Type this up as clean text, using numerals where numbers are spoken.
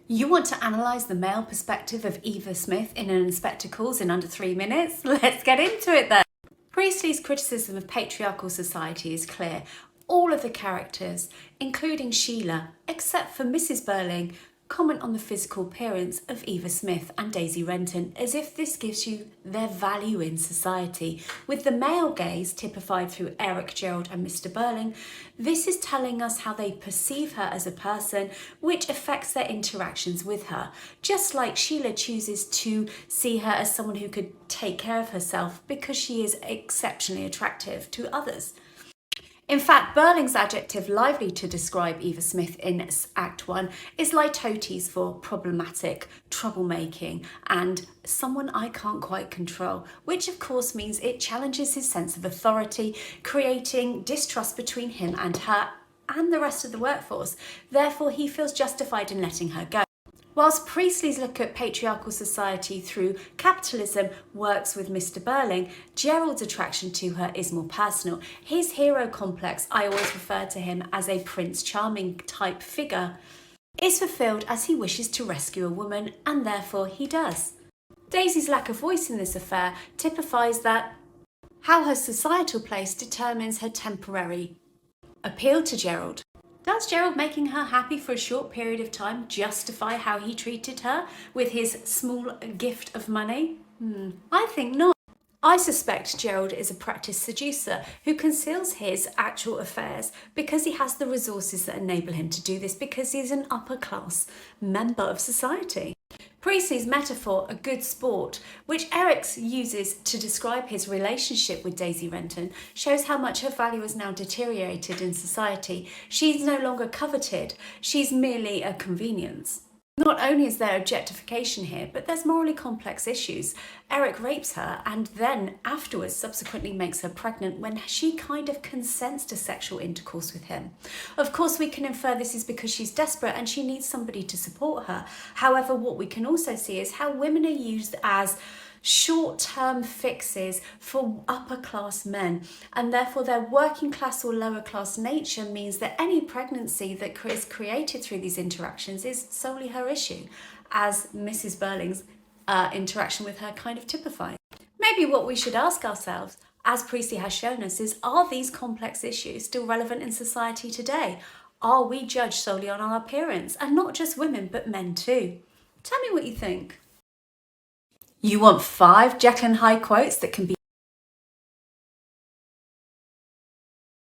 You want to analyse the male perspective of Eva Smith in an Spectacles in under 3 minutes? Let's get into it then. Priestley's criticism of patriarchal society is clear. All of the characters, including Sheila, except for Mrs. Burling, comment on the physical appearance of Eva Smith and Daisy Renton as if this gives you their value in society. With the male gaze typified through Eric, Gerald and Mr. Burling, this is telling us how they perceive her as a person, which affects their interactions with her. Just like Sheila chooses to see her as someone who could take care of herself because she is exceptionally attractive to others. In fact, Burling's adjective lively to describe Eva Smith in Act 1 is litotes for problematic, troublemaking, and someone I can't quite control, which of course means it challenges his sense of authority, creating distrust between him and her and the rest of the workforce. Therefore, he feels justified in letting her go. Whilst Priestley's look at patriarchal society through capitalism works with Mr. Burling, Gerald's attraction to her is more personal. His hero complex, I always refer to him as a Prince Charming type figure, is fulfilled as he wishes to rescue a woman, and therefore he does. Daisy's lack of voice in this affair typifies that how her societal place determines her temporary appeal to Gerald. Does Gerald making her happy for a short period of time justify how he treated her with his small gift of money? I think not. I suspect Gerald is a practiced seducer who conceals his actual affairs because he has the resources that enable him to do this, because he's an upper class member of society. Priestley's metaphor, a good sport, which Eric uses to describe his relationship with Daisy Renton, shows how much her value has now deteriorated in society. She's no longer coveted, she's merely a convenience. Not only is there objectification here, but there's morally complex issues. Eric rapes her and then afterwards subsequently makes her pregnant when she kind of consents to sexual intercourse with him. Of course, we can infer this is because she's desperate and she needs somebody to support her. However, what we can also see is how women are used as short-term fixes for upper class men, and therefore their working class or lower class nature means that any pregnancy that is created through these interactions is solely her issue, as Mrs. Burling's interaction with her kind of typifies. Maybe what we should ask ourselves, as Priestley has shown us, is are these complex issues still relevant in society today? Are we judged solely on our appearance? And not just women, but men too. Tell me what you think. You want 5 Jekyll and Hyde quotes that can be